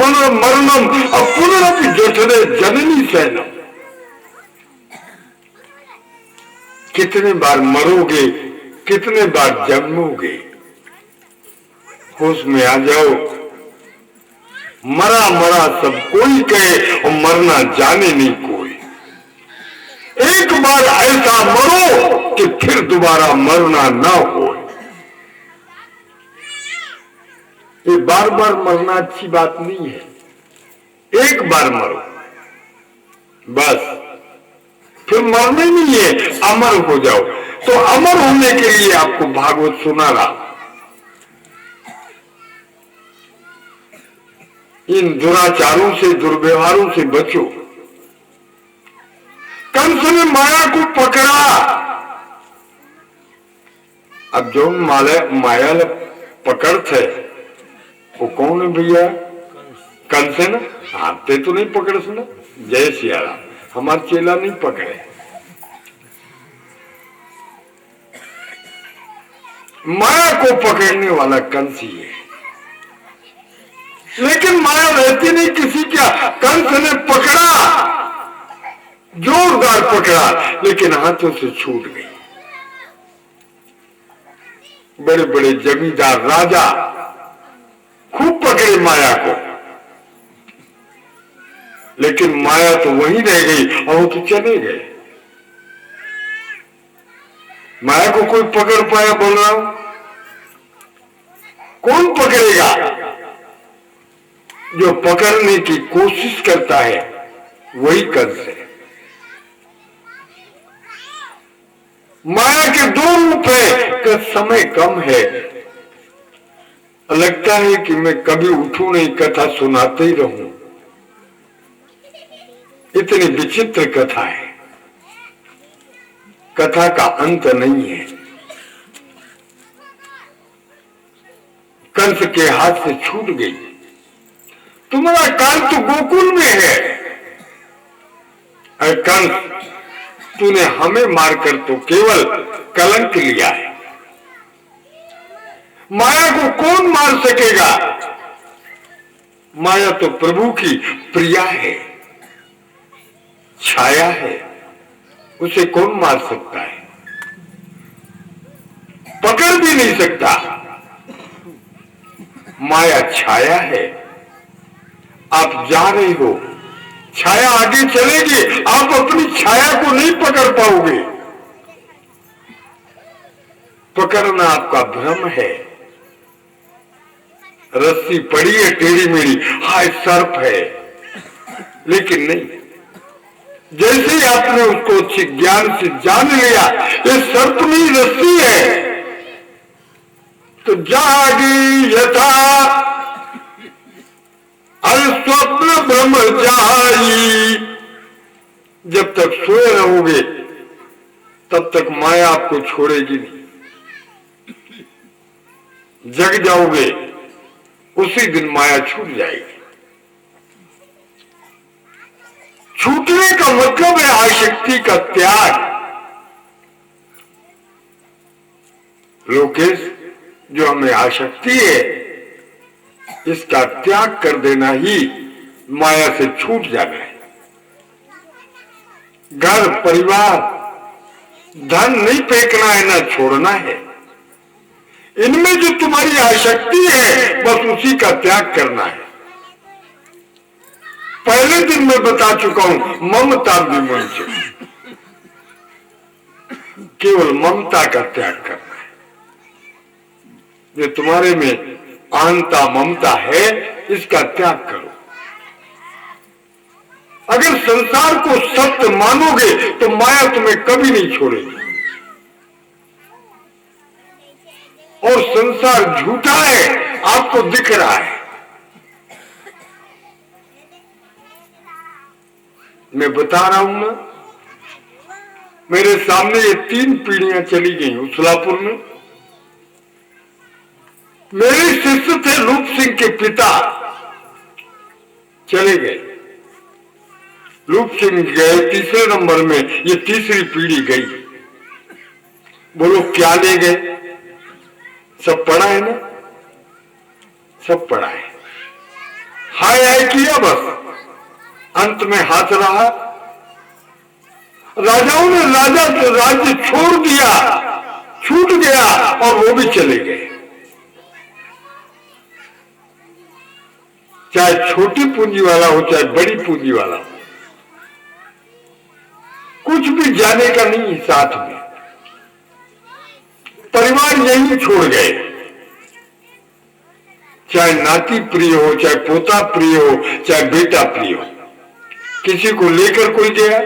मरणम पुनरपि जठरे जननी सैनम। कितने बार मरोगे, कितने बार जन्मोगे? होश में आ जाओ। मरा मरा सब कोई कहे और मरना जाने नहीं कोई। एक बार ऐसा मरो कि फिर दोबारा मरना ना हो। ये बार बार मरना अच्छी बात नहीं है। एक बार मरो बस, फिर मरना नहीं है, अमर हो जाओ। तो अमर होने के लिए आपको भागवत सुना रहा। इन दुराचारों से, दुर्व्यवहारों से बचो। कंस ने माया को पकड़ा। अब जो माया पकड़ थे वो कौन है भैया? कंस है ना। हाथे तो नहीं पकड़ सुना। जय सिया राम। हमारा चेला नहीं पकड़े। माया को पकड़ने वाला कंस ही है। लेकिन माया रहती नहीं किसी क्या। कंस ने पकड़ा, जोरदार पकड़ा, लेकिन हाथों से छूट गई। बड़े बड़े जमींदार राजा खूब पकड़े माया को, लेकिन माया तो वहीं रह गई और वो तो चले गए। माया को कोई पकड़ पाया? बोल रहा हूं, कौन पकड़ेगा? जो पकड़ने की कोशिश करता है वही कंस है। माया के दो रूप है कि समय कम है, लगता है कि मैं कभी उठूं नहीं, कथा सुनाते ही रहूं। इतनी विचित्र कथा है, कथा का अंत नहीं है। कंस के हाथ से छूट गई। तुम्हारा काल तो गोकुल में है। अरे कंस, तूने हमें मारकर तो केवल कलंक लिया है। माया को कौन मार सकेगा? माया तो प्रभु की प्रिया है, छाया है, उसे कौन मार सकता है? पकड़ भी नहीं सकता। माया छाया है। आप जा रहे हो, छाया आगे चलेगी, आप अपनी छाया को नहीं पकड़ पाओगे। पकड़ना आपका भ्रम है। रस्सी पड़ी है टेढ़ी मेढ़ी, हाय सर्प है, लेकिन नहीं। जैसे ही आपने उसको अच्छे ज्ञान से जान लिया ये सर्प नहीं रस्सी है, तो जागी यथा स्वप्न ब्रह्म जाई। जब तक सोए रहोगे तब तक माया आपको छोड़ेगी नहीं। जग जाओगे उसी दिन माया छूट जाएगी। छूटने का मतलब है आसक्ति का त्याग। लोकेश, जो हमें आसक्ति है इसका त्याग कर देना ही माया से छूट जाना है। घर परिवार धन नहीं फेंकना है, ना छोड़ना है। इनमें जो तुम्हारी आसक्ति है बस उसी का त्याग करना है। पहले दिन मैं बता चुका हूं, ममता विमोचन, केवल ममता का त्याग करना है। जो तुम्हारे में अहंता ममता है इसका त्याग करो। अगर संसार को सत्य मानोगे तो माया तुम्हें कभी नहीं छोड़ेगी। और संसार झूठा है, आपको दिख रहा है। मैं बता रहा हूं ना, मेरे सामने ये 3 पीढ़ियां चली गई उसलापुर में। मेरे शिष्य थे रूप सिंह के पिता, चले गए। रूप सिंह गए तीसरे नंबर में, ये तीसरी पीढ़ी गई। बोलो क्या ले गए? सब पढ़ा है ना? सब पढ़ा है। हाय हाय किया, बस अंत में हाथ रहा। राजाओं ने राज्य छोड़ दिया, छूट गया और वो भी चले गए। चाहे छोटी पूंजी वाला हो चाहे बड़ी पूंजी वाला हो, कुछ भी जाने का नहीं साथ में। परिवार यही छोड़ गए, चाहे नाती प्रिय हो, चाहे पोता प्रिय हो, चाहे बेटा प्रिय हो, किसी को लेकर कोई गया।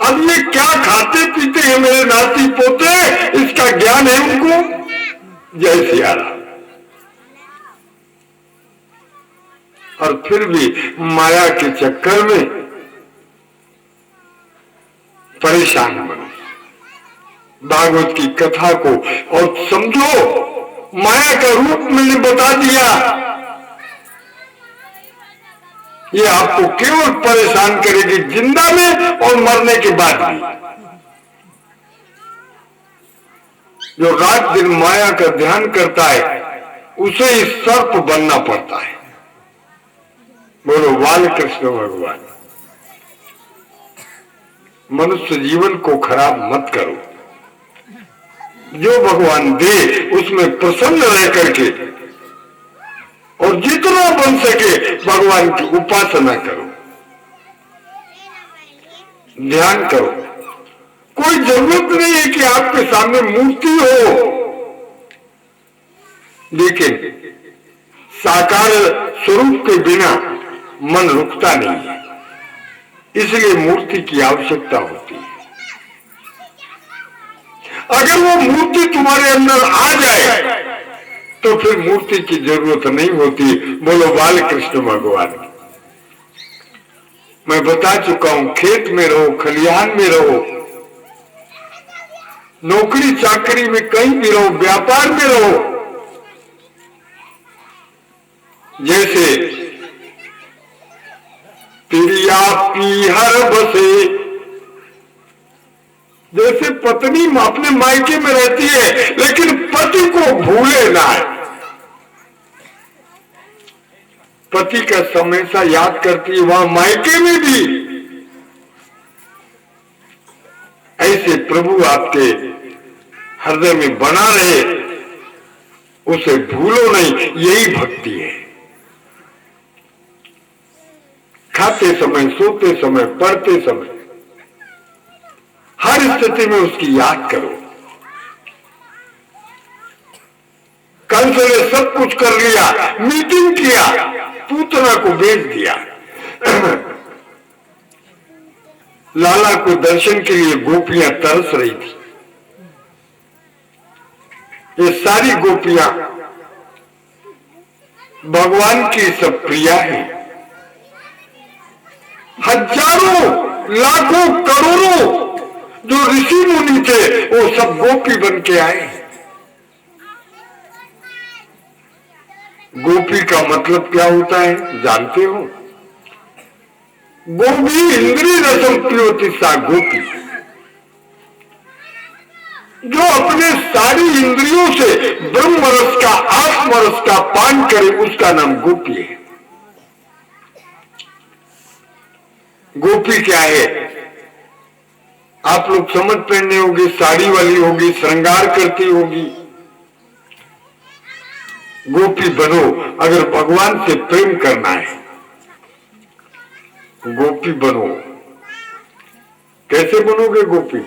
अब ये क्या खाते पीते हैं मेरे नाती पोते, इसका ज्ञान है उनको। जय सिया राम। और फिर भी माया के चक्कर में परेशान बनो। भागवत की कथा को और समझो, माया का रूप मैंने बता दिया, ये आपको केवल परेशान करेगी जिंदा में और मरने के बाद भी। जो रात दिन माया का ध्यान करता है उसे ही सर्प बनना पड़ता है। बोलो बाल कृष्ण भगवान। मनुष्य जीवन को खराब मत करो, जो भगवान दे उसमें प्रसन्न रह करके और जितना बन सके भगवान की उपासना करो, ध्यान करो। कोई जरूरत नहीं है कि आपके सामने मूर्ति हो, लेकिन साकार स्वरूप के बिना मन रुकता नहीं है, इसलिए मूर्ति की आवश्यकता होती है। अगर वो मूर्ति तुम्हारे अंदर आ जाए तो फिर मूर्ति की जरूरत नहीं होती। बोलो बाल कृष्ण भगवान। मैं बता चुका हूं, खेत में रहो, खलिहान में रहो, नौकरी चाकरी में कहीं भी रहो, व्यापार में रहो, जैसे पिरिया पीहर बसे, जैसे पत्नी अपने मायके में रहती है लेकिन पति को भूले ना, पति का हमेशा याद करती है, वहां मायके में भी। ऐसे प्रभु आपके हृदय में बना रहे, उसे भूलो नहीं, यही भक्ति है। खाते समय, सोते समय, पढ़ते समय, हर स्थिति में उसकी याद करो। कल से सब कुछ कर लिया, मीटिंग किया, पूतना को भेज दिया। लाला को दर्शन के लिए गोपियां तरस रही थी। ये सारी गोपियां भगवान की सब प्रिया हैं। हजारों, लाखों, करोड़ों जो ऋषि मुनि थे वो सब गोपी बन के आए। गोपी का मतलब क्या होता है जानते हो? गोपी इंद्रिय रसम पियोति सा गोपी, जो अपने सारी इंद्रियों से ब्रह्म रस का, आत्म रस का पान करे, उसका नाम गोपी है। गोपी क्या है? आप लोग समझ पहनने होगी, साड़ी वाली होगी, श्रृंगार करती होगी। गोपी बनो अगर भगवान से प्रेम करना है, गोपी बनो। कैसे बनोगे गोपी?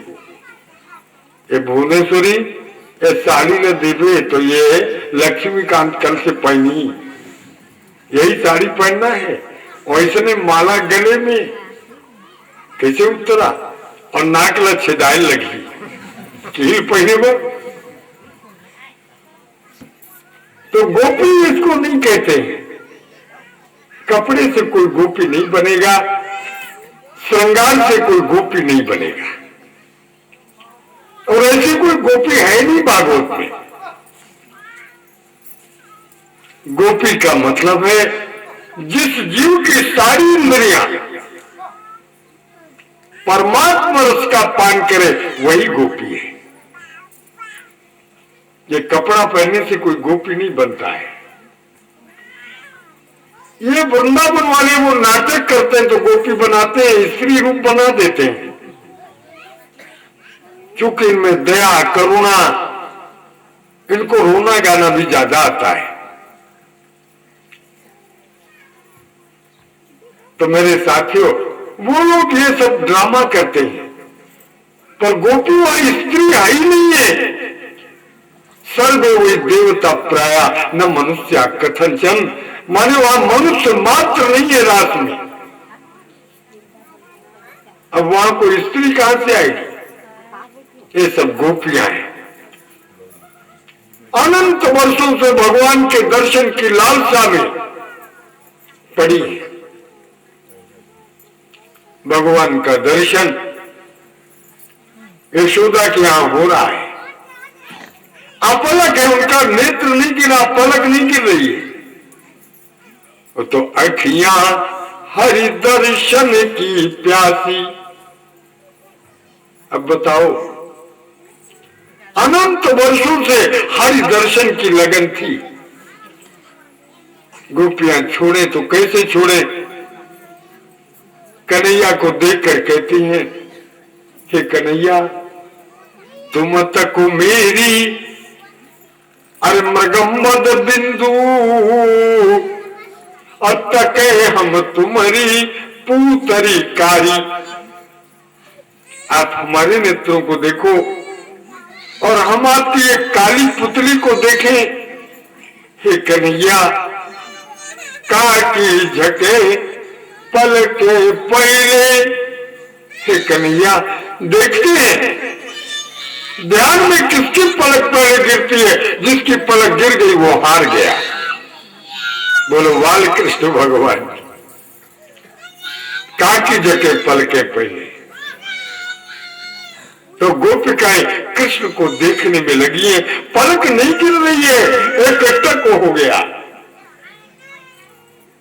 ये भुवनेश्वरी ये साड़ी न देवे तो ये लक्ष्मीकांत कल से पहनी, यही साड़ी पहनना है। वैसे ने माला गले में कैसे उतरा और नाकला छेदाए लगी, कील पहने वो। तो गोपी इसको नहीं कहते। कपड़े से कोई गोपी नहीं बनेगा, श्रृंगार से कोई गोपी नहीं बनेगा, और ऐसी कोई गोपी है नहीं भागवत में। गोपी का मतलब है जिस जीव की सारी इंद्रियां परमात्मा रस का पान करे, वही गोपी है। ये कपड़ा पहनने से कोई गोपी नहीं बनता है। ये वृंदावन वाले वो नाटक करते हैं तो गोपी बनाते हैं, स्त्री रूप बना देते हैं, क्योंकि इनमें दया करुणा, इनको रोना गाना भी ज्यादा आता है। तो मेरे साथियों, वो लोग ये सब ड्रामा करते हैं, पर गोपी वाली स्त्री आई नहीं है। सर्वे वही देवता प्राया न मनुष्य कथनचन, माने वहां मनुष्य मात्र नहीं है रात में। अब वहां कोई स्त्री कहां से आएगी? ये सब गोपियां हैं। अनंत वर्षों से भगवान के दर्शन की लालसा में पड़ी है। भगवान का दर्शन यशोदा के यहां हो रहा है। अपलक है, उनका नेत्र नहीं गिरा, पलक नहीं गिर रही है। तो अखियां हरि दर्शन की प्यासी। अब बताओ, अनंत वर्षों से हरि दर्शन की लगन थी। गोपियां छोड़े तो कैसे छोड़े? कन्हैया को देखकर कहती हैं, हे कन्हैया, तुम तक मेरी अरे मृगम्मद बिंदु, अतके हम तुम्हारी पूतरी कारी। आप हमारे नेत्रों को देखो और हम आपकी एक काली पुतली को देखें। हे कन्हैया, काकी झके पल के पहले। हे कन्हैया, देखते हैं ध्यान में किसकी पलक पहले गिरती है? जिसकी पलक गिर गई वो हार गया। बोलो बाल कृष्ण भगवान। काकी झके पल के पहले। तो गोपिकाएं कृष्ण को देखने में लगी है, पलक नहीं गिर रही है, एक टक हो गया।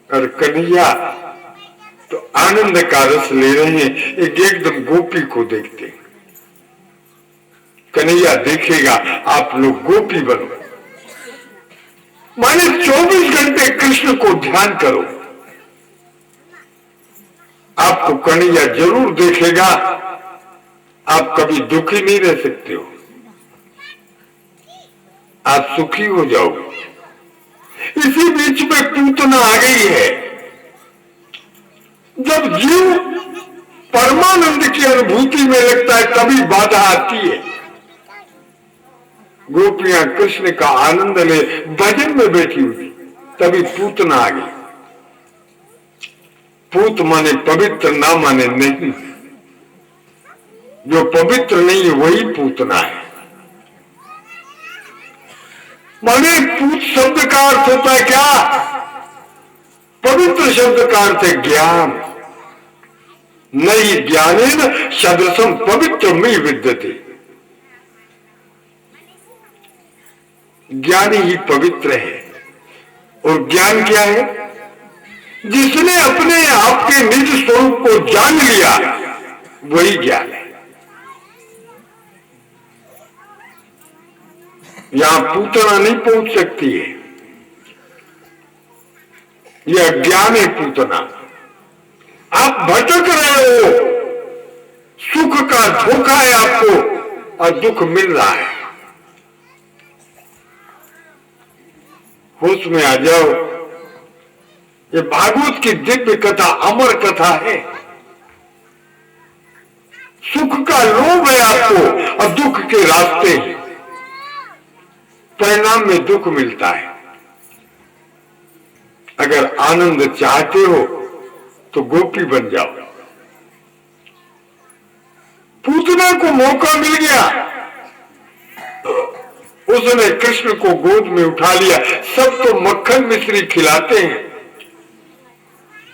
और कन्हैया तो आनंद का रस ले रहे हैं, एकदम गोपी को देखते। कन्हैया देखेगा, आप लोग गोपी बनो, माने 24 घंटे कृष्ण को ध्यान करो, आपको कन्हैया जरूर देखेगा। आप कभी दुखी नहीं रह सकते हो, आप सुखी हो जाओगे। इसी बीच में पूतना आ गई है। जब जीव परमानंद की अनुभूति में लगता है तभी बाधा आती है। गोपियां कृष्ण का आनंद ले भजन में बैठी हुई, तभी पूतना आ गई। पूत माने पवित्र, ना माने नहीं। जो पवित्र नहीं है वही पूतना है। माने पूत शब्द का अर्थ होता है क्या? पवित्र शब्द का अर्थ है ज्ञान। नई ज्ञानेन सदृशम पवित्र में विद्यते। ज्ञानी ही पवित्र है। और ज्ञान क्या है? जिसने अपने आप के निज स्वरूप को जान लिया वही ज्ञान है। यहां पूतना नहीं पहुंच सकती है, यह ज्ञान है पूतना। आप भटक रहे हो, सुख का धोखा है आपको और दुख मिल रहा है। होश में आ जाओ। ये भागवत की दिव्य कथा, अमर कथा है। सुख का लोभ है आपको और दुख के रास्ते हैं, परिणाम में दुख मिलता है। अगर आनंद चाहते हो तो गोपी बन जाओ। पूतना को मौका मिल गया, उसने कृष्ण को गोद में उठा लिया। सब तो मक्खन मिश्री खिलाते हैं,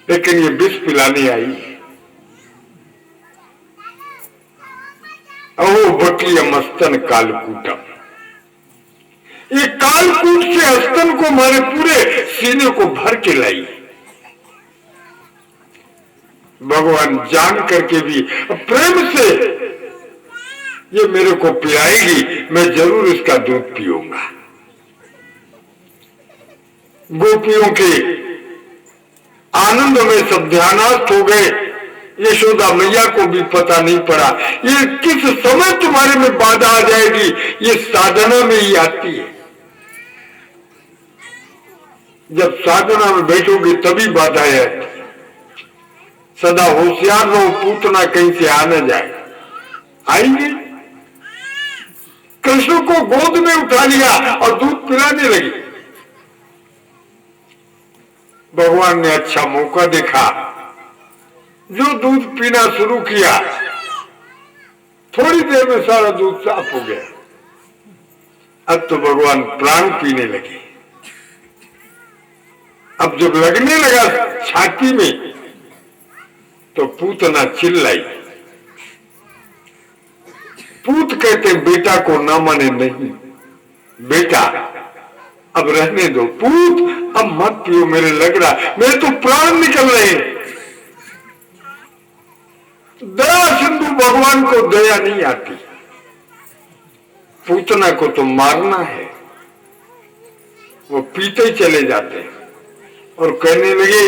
लेकिन ये विष पिलाने आई। अहो बकिया मस्तन कालकूटम। ये कालकूट से हस्तन को मारे पूरे सीने को भर के लाई। भगवान जान करके भी प्रेम से ये मेरे को पिलाएगी, मैं जरूर इसका दूध पीऊंगा। गोपियों के आनंद में सब ध्यानास्थ हो गए। यशोदा मैया को भी पता नहीं पड़ा ये किस समय तुम्हारे में बाधा आ जाएगी। ये साधना में ही आती है। जब साधना में बैठोगे तभी बाधाएं आती। सदा होशियार रहो, पूतना कहीं से आ न जाए। आएंगे। कृष्ण को गोद में उठा लिया और दूध पिलाने लगी। भगवान ने अच्छा मौका देखा, जो दूध पीना शुरू किया, थोड़ी देर में सारा दूध साफ हो गया। अब तो भगवान प्राण पीने लगे। अब जब लगने लगा छाती में तो पूतना चिल्लाई। पूत कहते बेटा को ना माने नहीं, बेटा अब रहने दो, पूत अब मत पियो, मेरे लग रहा, मेरे तो प्राण निकल रहे हैं। दया सिंधु भगवान को दया नहीं आती। पूतना को तो मारना है। वो पीते ही चले जाते हैं और कहने लगे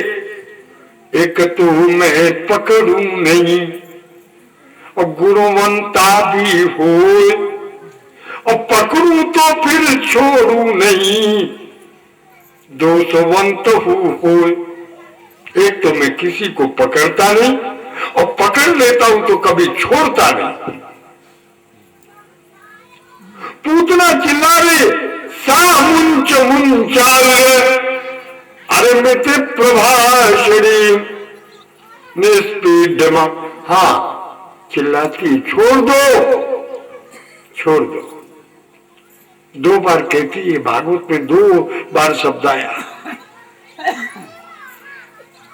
एक तो मैं पकड़ू नहीं और गुणवंता भी हो, और पकड़ू तो फिर छोड़ू नहीं, दोषवंत हो। एक तो मैं किसी को पकड़ता नहीं और पकड़ लेता हूं तो कभी छोड़ता नहीं। पूतना चिल्ला रहे सा मुंच मुंचाल, अरे मित्र प्रभाषणी निस्पीडमा। हाँ चिल्लाती, छोड़ दो छोड़ दो। दो बार कहती है, भागवत में 2 बार शब्द आया।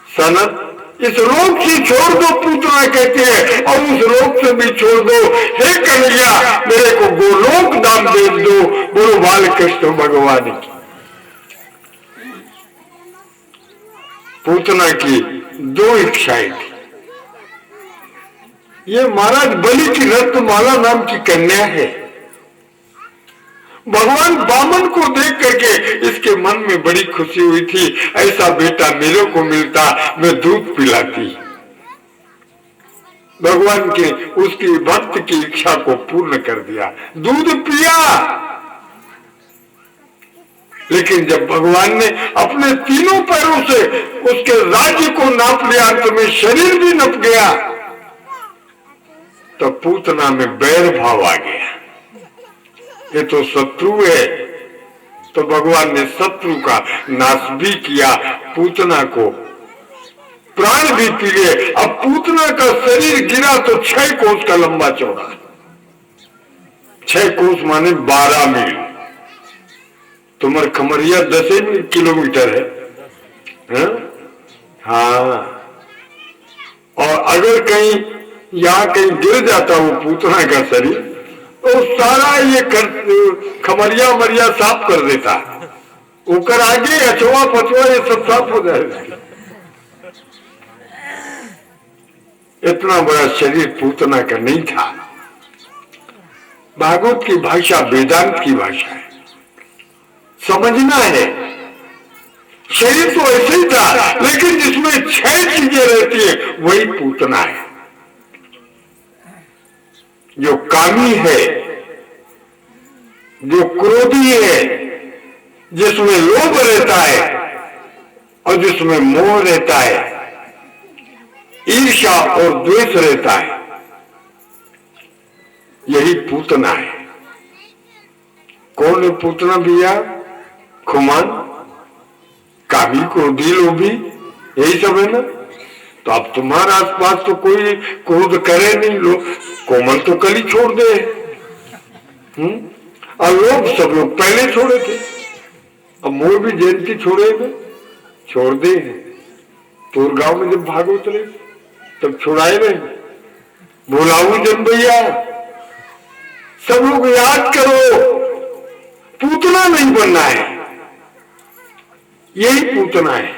सनत इस रोग से छोड़ दो, पूतना कहती है, और उस रोग से भी छोड़ दो। हे कन्हैया मेरे को गोलोक दाम भेज दो, बोलो बाल कृष्ण भगवान की। पूतना की 2 इच्छाएं थी। ये महाराज बलि की रत्नमाला नाम की कन्या है। भगवान बामन को देख करके इसके मन में बड़ी खुशी हुई थी, ऐसा बेटा मेरे को मिलता, मैं दूध पिलाती। भगवान के उसकी भक्त की इच्छा को पूर्ण कर दिया, दूध पिया। लेकिन जब भगवान ने अपने तीनों पैरों से उसके राज्य को नाप लिया, अंत में शरीर भी नप गया, तो पूतना में बैर भाव आ गया। ये तो शत्रु है। तो भगवान ने शत्रु का नाश भी किया, पूतना को प्राण भी पी लिए। अब पूतना का शरीर गिरा तो 6 कोस का लंबा चौड़ा। 6 कोस माने 12 मील। तुम्हारे खमरिया 10 किलोमीटर है? हाँ। और अगर कहीं यहाँ कहीं गिर जाता वो पूतना का शरीर, तो सारा ये खमरिया मरिया साफ कर देता। ऊपर आगे अचवा पचवा ये सब साफ हो जाएगा। इतना बड़ा शरीर पूतना का नहीं था। भागवत की भाषा वेदांत की भाषा है, समझना है। शरीर तो ऐसे ही था, लेकिन जिसमें 6 चीजें रहती है वही पूतना है। जो कामी है, जो क्रोधी है, जिसमें लोभ रहता है और जिसमें मोह रहता है, ईर्ष्या और द्वेष रहता है, यही पूतना है। कौन है पूतना भैया? खुमान, कामी, क्रोधी, लोभी, यही सब है ना। तो अब तुम्हारे आसपास तो कोई क्रोध करे नहीं, लोग कोमल तो कल ही छोड़ दे। और लोग सब लोग पहले छोड़े थे। अब मोर भी जयंती छोड़ दे। तोर गांव में जब भागवत रहे तब छुड़ाए नहीं। बोलाऊ जन भैया, सब लोग याद करो, पूतना नहीं बनना है, यही पूतना है।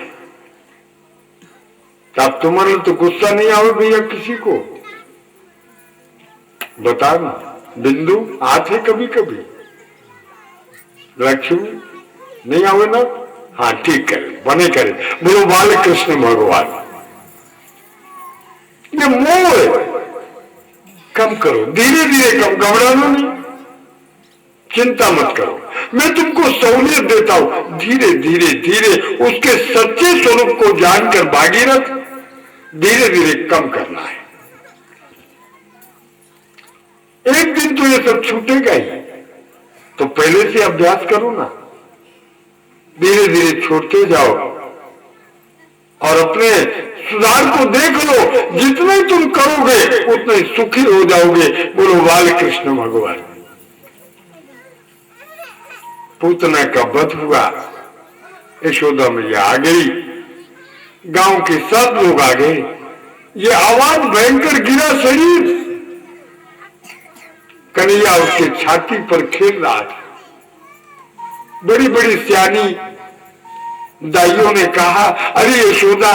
तब तुम्हारे तो गुस्सा नहीं आवे भैया किसी को? बता ना, बिंदु आते कभी कभी, लक्ष्मी नहीं आवे ना? हाँ ठीक करे, बने करे, बोलो बाल कृष्ण भगवान। ये मोह है, कम करो, धीरे धीरे कम, घबराना नहीं, चिंता मत करो, मैं तुमको सहूलियत देता हूं। धीरे धीरे धीरे उसके सच्चे स्वरूप को जानकर भागीरथ धीरे धीरे कम करना है। एक दिन तो ये सब छूटेगा ही, तो पहले से अभ्यास करो ना, धीरे धीरे छोड़ते जाओ और अपने सुधार को देख लो। जितना ही तुम करोगे उतना ही सुखी हो जाओगे। बोलो बाल कृष्ण भगवान। पूतना का वध हुआ, यशोदा मैया आ गई, गांव के सब लोग आ गए। ये आवाज भयंकर गिरा शरीर, कन्हैया उसके छाती पर खेल रहा था। बड़ी बड़ी सियानी दाइयों ने कहा, अरे यशोदा,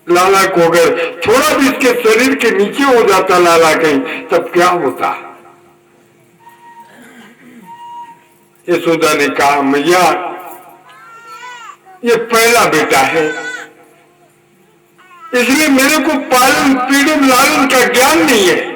लाला को अगर थोड़ा भी इसके शरीर के नीचे हो जाता लाला कहीं, तब क्या होता। यशोदा ने कहा, मैया ये पहला बेटा है, इसलिए मेरे को पालन पीड़न लालन का ज्ञान नहीं है।